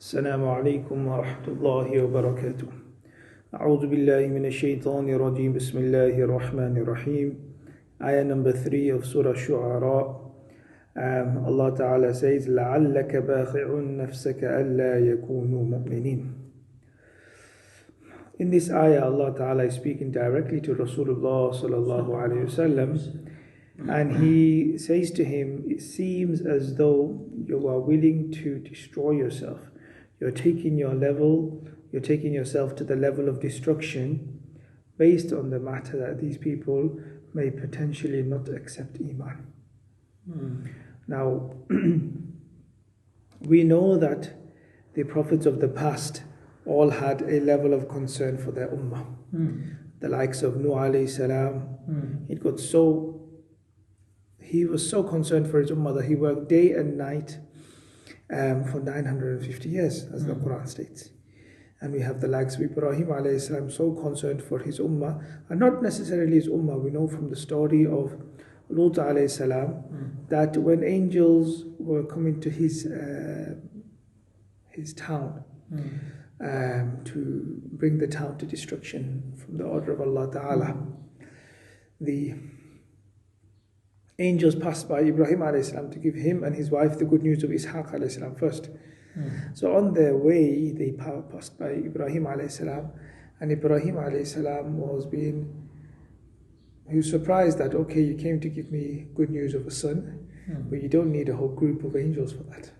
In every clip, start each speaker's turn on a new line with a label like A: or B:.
A: السلام عليكم ورحمة الله وبركاته. أعوذ بالله من الشيطان الرجيم. بسم الله الرحمن الرحيم. Ayah number 3 of Surah Shu'ara. Allah Ta'ala says, لَعَلَّكَ بَاخِعٌ نَفْسَكَ أَلَّا يَكُونُوا مُؤْمِنِينَ. In this ayah, Allah Ta'ala is speaking directly to Rasulullah Sallallahu Alaihi Wasallam, and He says to him, it seems as though you are willing to destroy yourself. You're taking yourself to the level of destruction based on the matter that these people may potentially not accept Iman. Now, we know that the prophets of the past all had a level of concern for their Ummah. The likes of Nuh alayhi salam, he was so concerned for his Ummah that he worked day and night for 950 years, as the Quran states. And we have the likes of Ibrahim alayhi salam, so concerned for his Ummah, and not necessarily his Ummah. We know from the story of Lut alayhi salam that when angels were coming to his town to bring the town to destruction from the order of Allah Ta'ala, the angels passed by Ibrahim alayhi salam to give him and his wife the good news of Ishaq alayhi salam first. So on their way, they passed by Ibrahim alayhi salam, and Ibrahim alayhi salam he was surprised that, okay, you came to give me good news of a son, but you don't need a whole group of angels for that.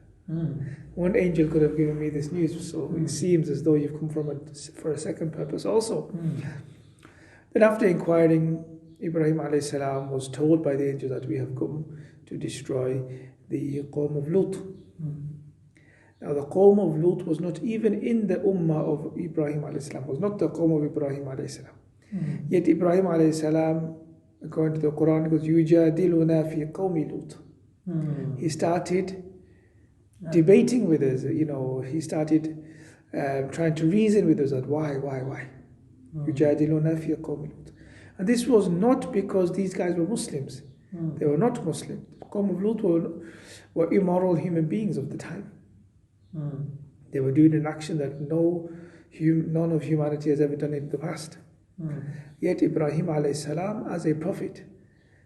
A: One angel could have given me this news, so it seems as though you've come for a second purpose also. Then after inquiring, Ibrahim alayhi salam was told by the angel that we have come to destroy the Qawm of Lut. Now the Qawm of Lut was not even in the Ummah of Ibrahim alayhi salam, was not the Qawm of Ibrahim alayhi salam. Yet Ibrahim alayhi salam, according to the Quran, it goes, يُجَادِلُنَا فِي قَوْمِ لُوطٍ. He started debating with us, he started trying to reason with us that why? يُجَادِلُنَا فِي قَوْمِ لُوطٍ. And this was not because these guys were Muslims. They were not Muslims. The Qawm of Lut were immoral human beings of the time. They were doing an action that none of humanity has ever done in the past. Yet Ibrahim alayhi salam, as a prophet,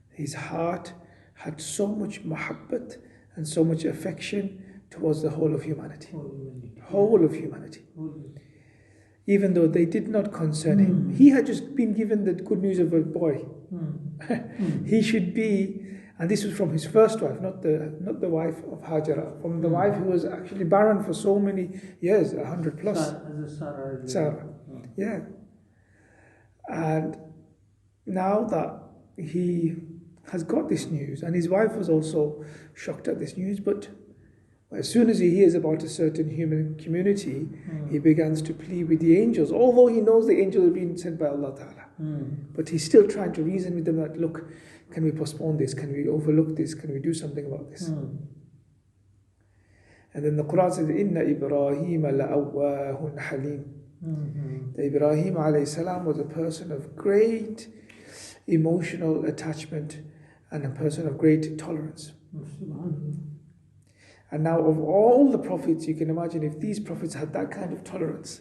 A: his heart had so much mahabbat and so much affection towards the whole of humanity. Whole of humanity. Even though they did not concern him. He had just been given the good news of a boy. He should be, and this was from his first wife, not the wife of Hajara, from the wife who was actually barren for so many years, 100 plus. Sarah. Yeah. And now that he has got this news, and his wife was also shocked at this news, but as soon as he hears about a certain human community, he begins to plead with the angels, although he knows the angels have been sent by Allah Ta'ala. But he's still trying to reason with them that, look, can we postpone this? Can we overlook this? Can we do something about this? And then the Quran says, Inna Ibrahim la'awwahun halim. That Ibrahim alayhi salam was a person of great emotional attachment and a person of great tolerance. And now of all the prophets, you can imagine if these prophets had that kind of tolerance.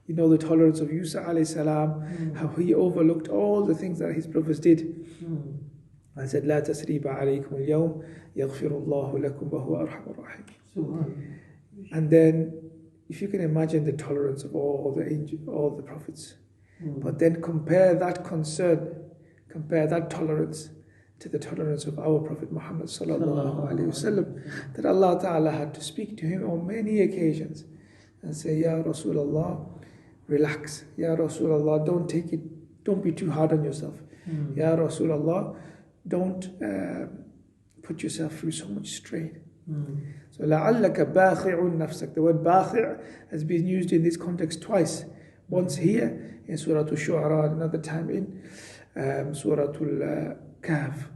A: The tolerance of Yusuf alayhi salam, how he overlooked all the things that his prophets did. And said, لا تسريب عليكم اليوم يغفر الله لكم وهو أرحم الراحمين. And then, if you can imagine the tolerance of all the prophets, but then compare that tolerance to the tolerance of our Prophet Muhammad sallallahu alaihi wasallam, that Allah Ta'ala had to speak to him on many occasions and say, Ya Rasulullah, relax. Ya Rasulullah, don't be too hard on yourself. Ya Rasulullah, don't put yourself through so much strain. So لَعَلَّكَ بَاخِعٌ نَفْسَكَ. The word باخع has been used in this context twice. Once here in Surah Al-Shu'ara, another time in Surah Al-Kahf.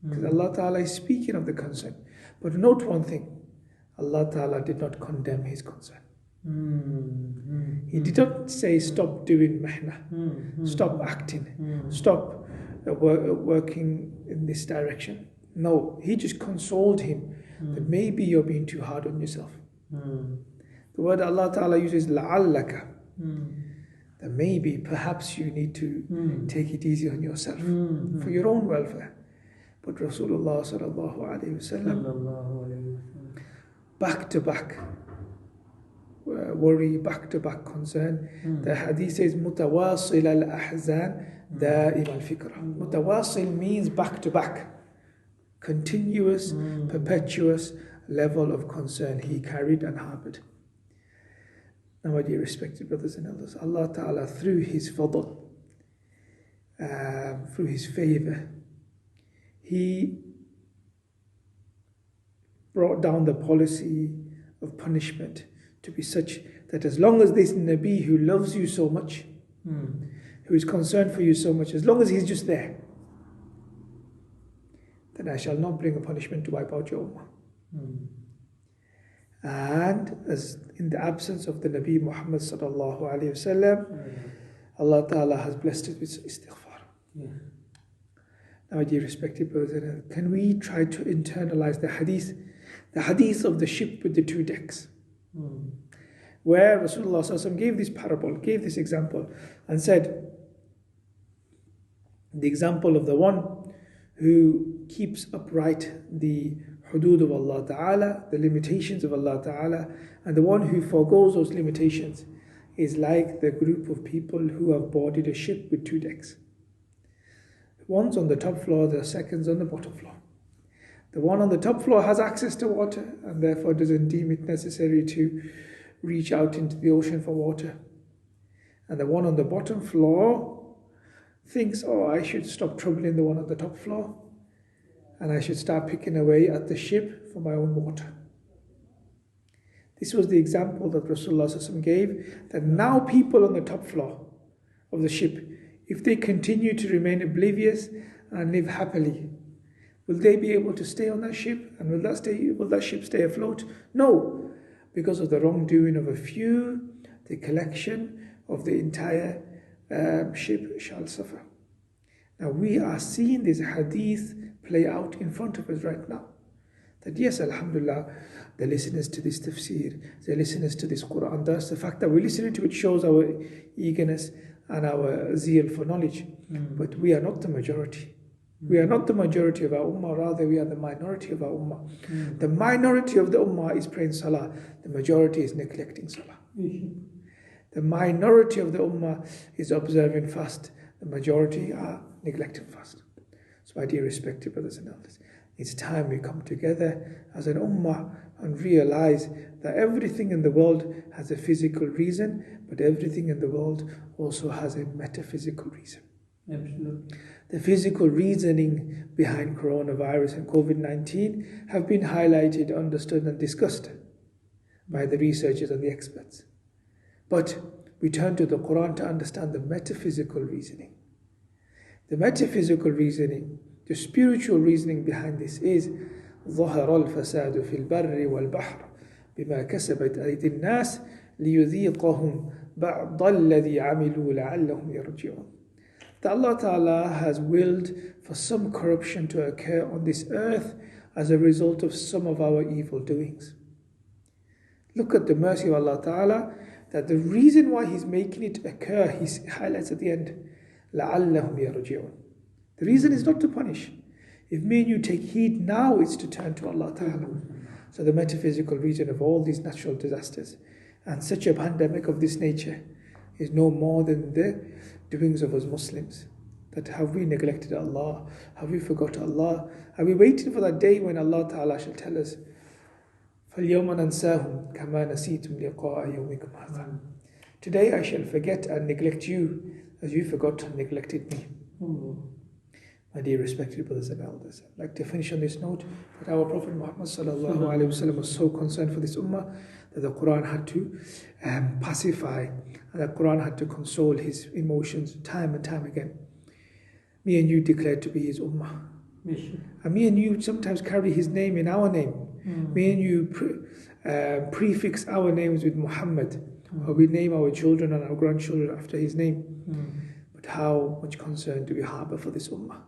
A: Because Allah Ta'ala is speaking of the concern. But note one thing, Allah Ta'ala did not condemn his concern. He did not say stop doing mahna, stop acting, stop working in this direction. No, he just consoled him that maybe you're being too hard on yourself. The word Allah Ta'ala uses لَعَلَّكَ. That maybe, perhaps you need to take it easy on yourself for your own welfare. But Rasulullah sallallahu alayhi wasallam, back to back worry, back to back concern. The hadith says متواصل الأحزان دائم الفكرة. Mutawasil means back to back, continuous, perpetuous level of concern he carried and harbored. Now, my dear respected brothers and elders, Allah Ta'ala, through His fadl, through His favor, He brought down the policy of punishment to be such that as long as this Nabi who loves you so much, who is concerned for you so much, as long as he's just there, then I shall not bring a punishment to wipe out your ummah. And as in the absence of the Nabi Muhammad sallallahu alayhi wasallam, Allah Ta'ala has blessed it with istighfar. Now, my dear respected brothers, can we try to internalize the hadith of the ship with the two decks, where Rasulullah sallallahu alaihi wasallam gave this parable, gave this example, and said, the example of the one who keeps upright the hudud of Allah Ta'ala, the limitations of Allah Ta'ala, and the one who forgoes those limitations is like the group of people who have boarded a ship with two decks. One's on the top floor, the second's on the bottom floor. The one on the top floor has access to water and therefore doesn't deem it necessary to reach out into the ocean for water. And the one on the bottom floor thinks, oh, I should stop troubling the one on the top floor, and I should start picking away at the ship for my own water. This was the example that Rasulullah gave, that now people on the top floor of the ship, if they continue to remain oblivious and live happily, will they be able to stay on that ship? And will that ship stay afloat? No, because of the wrongdoing of a few, the collection of the entire ship shall suffer. Now we are seeing this hadith play out in front of us right now. That yes, alhamdulillah, the listeners to this tafsir, the listeners to this Quran, thus the fact that we're listening to it shows our eagerness and our zeal for knowledge. But we are not the majority. We are not the majority of our ummah, rather we are the minority of our ummah. The minority of the ummah is praying salah, the majority is neglecting salah. The minority of the ummah is observing fast, the majority are neglecting fast. So my dear respected brothers and elders, it's time we come together as an ummah and realize that everything in the world has a physical reason, but everything in the world also has a metaphysical reason.
B: Absolutely.
A: The physical reasoning behind coronavirus and COVID-19 have been highlighted, understood and discussed by the researchers and the experts. But we turn to the Quran to understand the metaphysical reasoning. The metaphysical reasoning, the spiritual reasoning behind this is ظهر الفساد في البر والبحر بما كسبت أيدي الناس ليذيقهم بعض الذي عملوا لعلهم يرجعون. That Allah Ta'ala has willed for some corruption to occur on this earth as a result of some of our evil doings. Look at the mercy of Allah Ta'ala, that the reason why He's making it occur, He highlights at the end, لَعَلَّهُمْ يَرْجِعُونَ. The reason is not to punish. If me and you take heed now, it's to turn to Allah Ta'ala. So the metaphysical reason of all these natural disasters and such a pandemic of this nature is no more than the doings of us Muslims. That have we neglected Allah? Have we forgot Allah? Are we waiting for that day when Allah Ta'ala shall tell us, فَالْيَوْمَ نَنْسَاهُمْ كَمَا نَسِيتُمْ لِقَاءَ يَوْمِكُمْ هَذَا. Today I shall forget and neglect you as you forgot and neglected me. My dear respected brothers and elders, I'd like to finish on this note that our Prophet Muhammad sallallahu alaihi wasallam was so concerned for this ummah that the Quran had to pacify, and the Quran had to console his emotions time and time again. Me and you declared to be his ummah. And me and you sometimes carry his name in our name. Me and you prefix our names with Muhammad, or we name our children and our grandchildren after his name. But how much concern do we harbor for this ummah?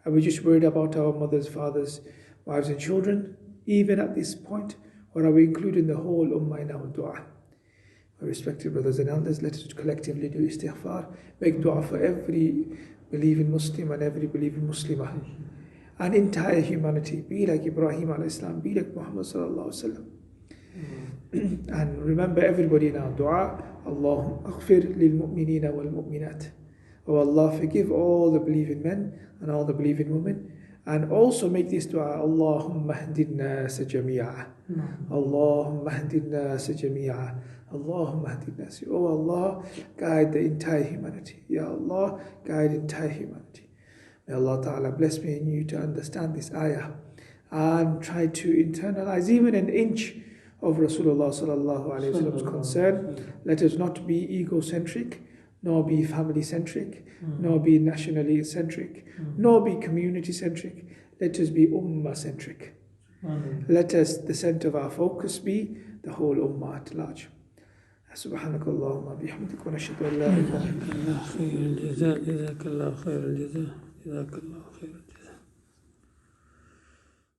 A: Are we just worried about our mothers, fathers, wives and children, even at this point? Or are we including the whole ummah in our dua? My respected brothers and elders, let us collectively do istighfar, make dua for every believing Muslim and every believing Muslimah, and entire humanity. Be like Ibrahim alayhi salam, be like Muhammad sallallahu alaihi wasallam. And remember everybody in our dua, Allahumma aghfir lil mu'minina wal mu'minat. Oh Allah, forgive all the believing men and all the believing women. And also make this dua, Allahumma hdin nasa jami'a. Allahumma hdin nasa jami'a. Allahumma hdin nasa. Oh Allah, guide the entire humanity. Ya Allah, guide the entire humanity. May Allah Ta'ala bless me and you to understand this ayah and try to internalize even an inch of Rasulullah Sallallahu Alaihi Wasallam's concern. Let us not be egocentric, nor be family-centric, nor be nationally-centric, nor be community-centric. Let us be Ummah-centric. Let us, the center of our focus be the whole Ummah at large. سبحانك اللهم وبحمدك ونشهد أن لا إله إلا أنت.
B: جزاك الله خير الجزاء. جزاك الله خير الجزاء.